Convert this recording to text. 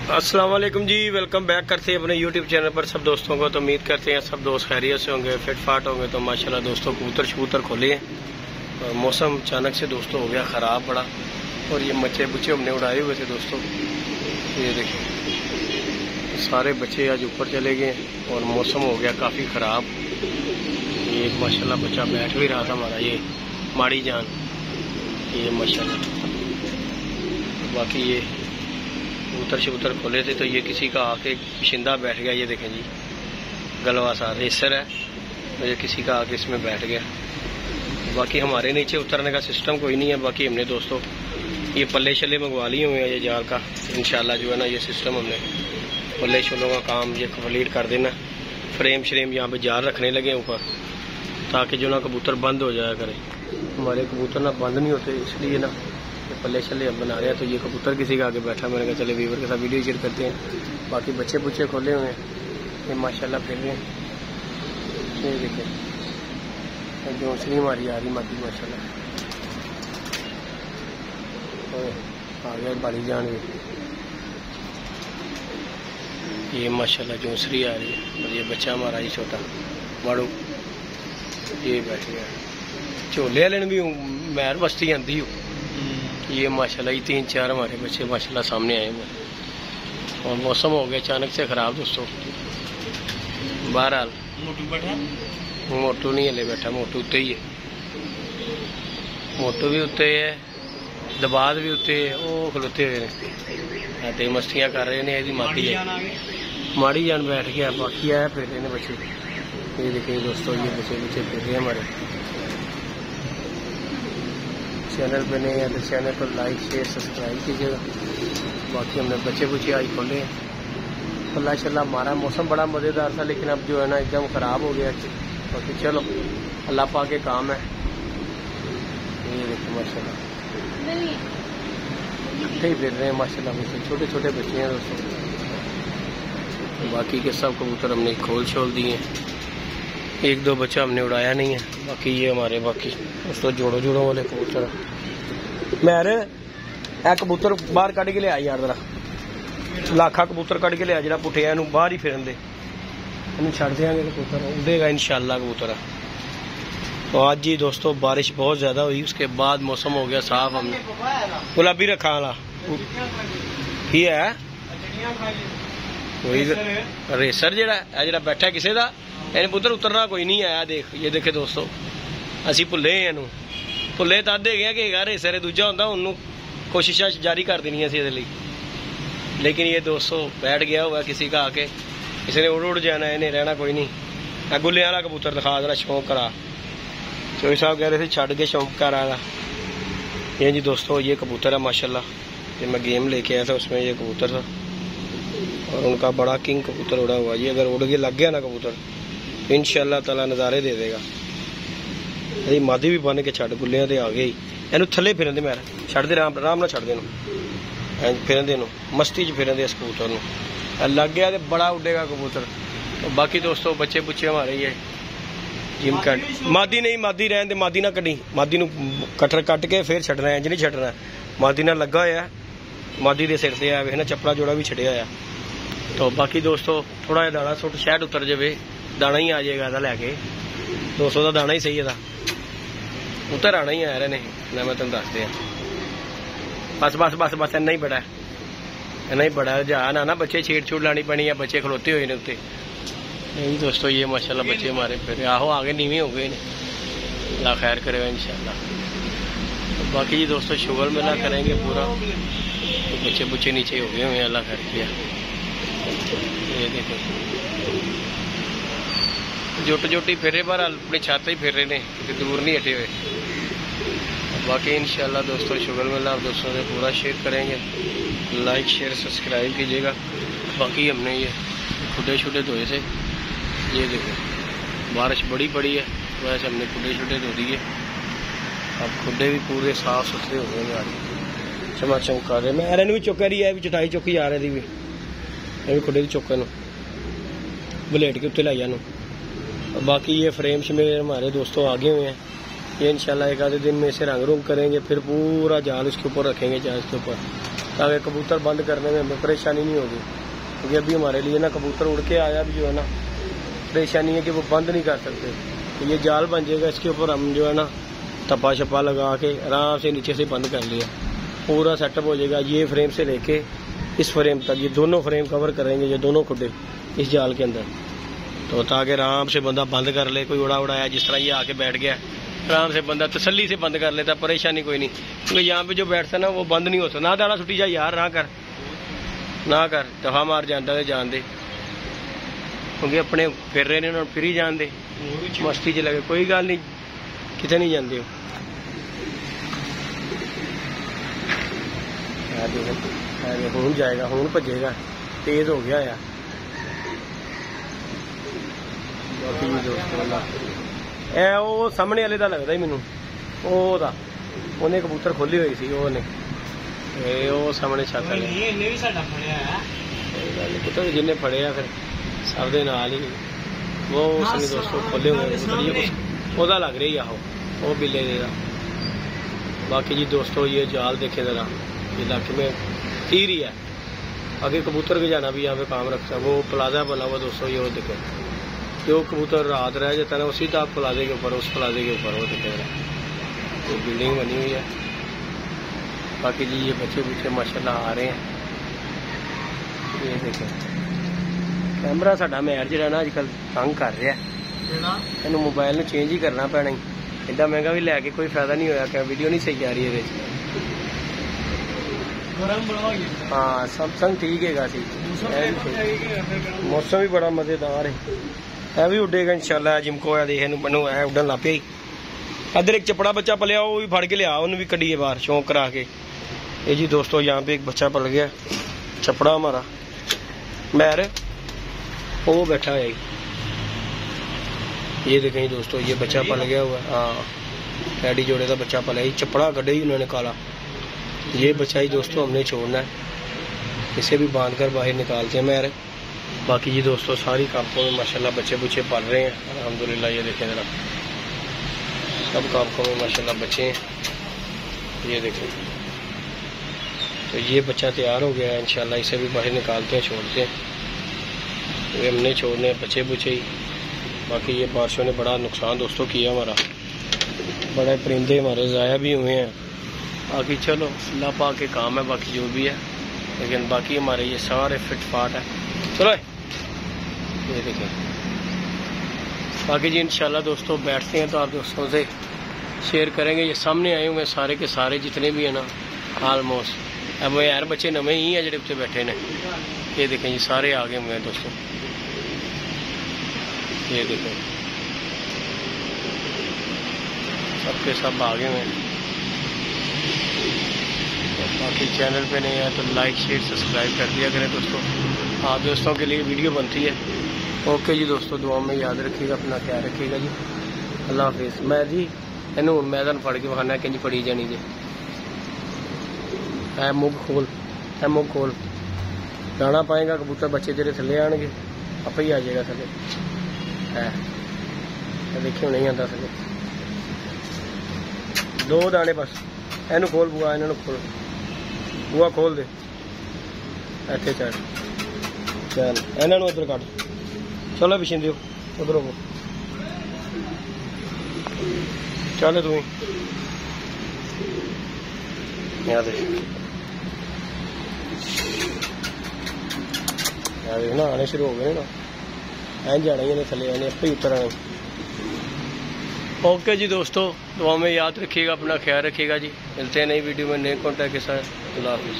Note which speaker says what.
Speaker 1: अस्सलाम वालेकुम जी, welcome back करते हैं अपने यूट्यूब चैनल पर सब दोस्तों को। तो उम्मीद करते हैं सब दोस्त खैरियत से होंगे, फिट फाट होंगे। तो माशाल्लाह दोस्तों कबूतर शबूतर खोले हैं और मौसम अचानक से दोस्तों हो गया ख़राब बड़ा। और ये बच्चे बुच्चे हमने उड़ाए हुए थे दोस्तों, ये देखिए सारे बच्चे आज ऊपर चले गए और मौसम हो गया काफ़ी ख़राब। ये माशाल्लाह बच्चा बैठ भी रहा था हमारा, ये माड़ी जान, ये माशाल्लाह। बाकी ये कबूतर शबूतर खोले थे तो ये किसी का आके शिंदा बैठ गया। ये देखें जी गलवा सा रेसर है, तो ये किसी का आके इसमें बैठ गया। बाकी हमारे नीचे उतरने का सिस्टम कोई नहीं है। बाकी हमने दोस्तों ये पल्ले शल्ले मंगवा लिए हुए हैं ये जाल का। इंशाल्लाह जो है ना ये सिस्टम हमने पल्ले शल्लों का काम ये कंप्लीट कर देना। फ्रेम श्रेम यहाँ पे जाल रखने लगे ऊपर, ताकि जो ना कबूतर बंद हो जाया करे। हमारे कबूतर ना बंद नहीं होते, इसलिए ना पल्ले शल्ले हम बना रहे हैं। तो ये कबूतर किसी का आगे बैठा, मैंने कहा चले वीवर के साथ वीडियो शेयर करते हैं। बाकी बच्चे बुच्चे खोले हुए हैं, ये माशाल्लाह फिर रहे हैं। ये देखें जोसरी हमारी आ रही मादी माशाल्लाह, आ गया बड़ी जान भी। ये माशाल्लाह जोसरी आ रही है। और ये बच्चा हमारा ही छोटा बड़ू ये बैठ गया। झोले वाले भी महर बस्ती आती हूँ। ये माशाल्लाह ये 3-4 हमारे बच्चे माशाल्लाह सामने आए हुए। और मौसम हो गया अचानक से ख़राब दोस्तों। बहरहाल मोटू नहीं हले बैठा, मोटू उत्ते ही है, मोटू भी उत्ते है, दबाद भी उत्ते है। वो खलोते हुए ने मस्तियाँ कर रहे हैं। यदि माती है माड़ी जान बैठ गया। बाकी आया फिर रहे हैं बच्चे, ये देखिए दोस्तों ये बच्चे बच्चे फिर रहे हैं हमारे। चैनल पे नहीं है तो चैनल को लाइक शेयर सब्सक्राइब कीजिएगा। बाकी हमने बच्चे बुच्चे आज खोले हैं। अल्लाह शल्लाह हमारा मौसम बड़ा मज़ेदार था, लेकिन अब जो है ना एकदम ख़राब हो गया। बाकी चलो अल्लाह पाक के काम है। ये देखो माशाल्लाह इकट्ठे ही फिर रहे हैं माशाल्लाह बच्चे, छोटे छोटे बच्चे हैं दोस्तों। बाकी के सब कबूतर हमने खोल छोल दिए हैं, 1-2 बच्चा हमने उड़ाया नहीं है। बाकी ये हमारे बाकी दोस्तों जोड़ों जोड़ों वाले कबूतर मेरे ए कबूतर बाहर कढ़ के लिया यार, जरा लाखा कबूतर कढ़ के लिया जरा पुठिया बाहर ही फिरन दे, छड़ देंगे कबूतर उड़ेगा इंशाल्लाह कबूतर। तो आज जी दोस्तों बारिश बहुत ज्यादा हुई, उसके बाद मौसम हो गया साफ। हमने गुलाबी रखा वाला ही है वही रेसर जरा बैठा किसी का इन पुत्र उतरना कोई नहीं आया। देख ये देखे दोस्तों असी भुले इनू भुले तद है कि रेसर दूजा होंदा उन्होंने कोशिशा जारी कर देनी सी ये, लेकिन ये दोस्तों बैठ गया हुआ किसी का आके, किसी ने उड़ जाना, इन्हें रहना कोई नहीं। गुल्ले वाला कबूतर दिखा देना शौक करा, चोई साहब कह रहे थे छड़ के शौक करा। ये जी दोस्तों ये कबूतर है माशाल्लाह, ये मैं गेम लेके आया था उसमें ये कबूतर था और उनका बड़ा किंग कबूतर उड़ा हुआ। ये अगर उड़ के लग गया ना कबूतर इंशाल्लाह ताला नज़ारे दे देगा। ये मादी भी बन के छड़ गुल्लियां ते आ गई, इनू थले फिरन दे, मैं छड़ दे आराम ना छड़ दे, फिरन दे मस्ती च फिरन दे इस कबूतर नू। लग गया तो बड़ा उड़ेगा कबूतर। तो बाकी दोस्तों बच्चे बुच्चे हमारे ये जिम कट मादी नहीं, मादी रहन दे, मादी ना कटी, मादी नू कटर कट के फिर छड़ना है, इंज नहीं छड़ना। मादी ना लगा होया, मादी दे सिर से आया वे ना चपड़ा जोड़ा भी छड़िया होया। तो बाकी दोस्तों थोड़ा जिहा दाना सुट शायद उतर जाए, दाना ही आ जाएगा लैके 200 का दाना ही सही है, उतर आना ही आ रहे ने। मैं तुम दस दिया बस बस बस बस इन्ना ही बड़ा है, इन्ना ही बड़ा जा ना बच्चे छेड़ छूड़ लानी पैनी है, बच्चे खलोते हुए ने उत्ते। नहीं दोस्तों ये माशाल्लाह बच्चे हमारे फिर आहो आगे नीवे हो गए ने, अल्लाह खैर करेगा इंशाल्लाह। तो बाकी जी दोस्तों शुगर मेला करेंगे पूरा। तो बच्चे बुच्चे नीचे हो गए हुए हैं, अल्लाह खैर किया। ये देखो जोट जोटी फिर पर अपनी छत ही फिर रहे ने, क्योंकि दूर नहीं हटे हुए। बाकी इंशाल्लाह दोस्तों शुगर मेला आप दोस्तों से पूरा शेयर करेंगे, लाइक शेयर सब्सक्राइब कीजिएगा। बाकी हमने ये खुडे शुडे धोए थे, ये देखो बारिश बड़ी पड़ी है, वैसे हमने खुडे शुडे धो दिए। अब खुडे भी पूरे साफ सुथरे हो गए आज, चमा चमका रहे। मैं अरे भी चुका रही है, चटाई चुकी आ रही भी, ये भी खुडे की चुके न बलेट के उत्ते लाई। बाकी ये फ्रेम मेरे हमारे दोस्तों आगे हुए हैं, ये इंशाल्लाह एक आधे दिन में इसे रंग रूंग करेंगे, फिर पूरा जाल उसके ऊपर रखेंगे, जाल के ऊपर ताकि कबूतर बंद करने में हमें परेशानी नहीं होगी, क्योंकि अभी हमारे लिए ना कबूतर उड़ के आया भी जो है ना परेशानी है कि वो बंद नहीं कर सकते। तो ये जाल बन जाएगा, इसके ऊपर हम जो है ना टप्पा शप्पा लगा के आराम से नीचे से बंद कर लिया, पूरा सेटअप हो जाएगा। ये फ्रेम से लेके इस फ्रेम तक, ये दोनों फ्रेम कवर करेंगे, ये दोनों खुडे इस जाल के अंदर, तो ताकि आराम से बंदा बंद कर ले। कोई उड़ाया जिस तरह ये आके बैठ गया, आराम से बंदा तसल्ली से बंद कर लेता, परेशानी कोई नहीं। क्योंकि यहाँ पे जो बैठता ना वो बंद नहीं होता। ना दाड़ा छुट्टी जा यार, ना कर दफा मार जाता है, जान दे, क्योंकि अपने फिर रहे ने फिर ही जान दे, मस्ती च लगे, कोई गल नहीं, कितने नहीं जाते हो। हूं जाएगा, हूं भजेगा, तेज हो गया यार। वो सामने वाले का लगता ही मैनू, उन्हें कबूतर खोली हुई सी, सामने छत पुत्र जिन्हें फड़िया फिर सब दे नाल ही वो उसने दोस्तों खोले हुए ओदा लग रही आहो वो बिल्ले दे। बाकी जी दोस्तों ये जाल देखे जरा, ये इलाके में तीर ही है, आगे कबूतर के जाना भी यहाँ पे काम रखता है। वो प्लाजा बना हुआ दोस्तों, ये वो देखे, जो कबूतर रात रह जाता है ना उसी टाप प्लाजे के ऊपर, उस प्लाजे के ऊपर वो दिखे रहा, तो बिल्डिंग बनी हुई है। बाकी जी ये बच्चे बुच्चे माशाल्लाह आ रहे हैं। ये देखें कैमरा साडा मैर जो ना अजकल तंग कर रहा है, इन मोबाइल में चेंज ही करना पैना, एडा महंगा भी लैके कोई फायदा नहीं होया, क्या वीडियो नहीं सही आ रही है। हाँ सैमसंग ठीक है, मौसम भी बड़ा मजेदार है भी उडेगा इंशाल्लाह। जिमको है देख बनू है उड़न ला पे। इधर एक चपड़ा बच्चा पलिया, वो भी फड़ के लिया, उन्हें भी कढ़िए बाहर शौक करा के। ये जी दोस्तों यहाँ पे एक बच्चा पल गया, चपड़ा हमारा मैर, वो बैठा है। ये देखें दोस्तों ये बच्चा पल गया हुआ, हाँ डैडी जोड़े का बच्चा पला, चपड़ा कढ़े ही उन्होंने काला। ये बच्चा ही दोस्तों हमने छोड़ना है, इसे भी बांध कर बाहर निकालते हैं मैर। बाकी जी दोस्तों सारी कापों में माशाल्लाह बच्चे बुच्चे पल रहे हैं अल्हम्दुलिल्लाह। ये देखें जरा, सब कापों में माशाल्लाह बच्चे हैं, ये देखें। तो ये बच्चा तैयार हो गया है इंशाल्लाह, इसे भी बाहर निकालते हैं, छोड़ते हैं। ये हमने छोड़ने हैं बच्चे बुच्चे ही। बाकी ये बारिशों ने बड़ा नुकसान दोस्तों किया हमारा, बड़े परिंदे हमारे ज़ाया भी हुए हैं। बाकी चलो अल्लाह पाक के काम है, बाकी जो भी है, लेकिन बाकी हमारे ये सारे फिट फाट है। चलो ये देखें। बाकी जी इंशाल्लाह दोस्तों बैठते हैं तो आप दोस्तों से शेयर करेंगे। ये सामने आए हुए सारे के सारे जितने भी है ना ऑलमोस्ट, अब यार बच्चे नवे ही है जो उत्ते बैठे ने। ये देखें जी सारे आगे हुए हैं दोस्तों, ये देखें सबके सब आगे हुए हैं। बाकी चैनल पे नहीं है तो लाइक शेयर सब्सक्राइब कर दिया करें दोस्तों, आप दोस्तों के लिए वीडियो बनती है। ओके जी दोस्तों, दुआ में याद रखिएगा, अपना ख्याल रखिएगा जी, अल्लाह हाफिज़। मैं जी इनू हूँ मैं फड़ के बखाना कि फड़ी जानी जी, है मुँह खोल दाना पाएगा कबूतर बच्चे तेरे थले आएंगे, आप ही आ जाएगा थले है, देखिए नहीं आता थले। 2 दाने बस, इनू खोल बुआ, इन्होंने खोल बुआ खोल दे, इतने चल चल इन्हों उधर कट, चलो पिछे उधर हो चल तू ना आने शुरू हो गए ना, एन जाना ही थले आने आप ही उतर आने। ओके जी दोस्तों, दुआ में याद रखिएगा, अपना ख्याल रखिएगा जी, मिलते हैं नई वीडियो में नए कॉन्टैक्ट के साथ। अल्लाह हाफिज़।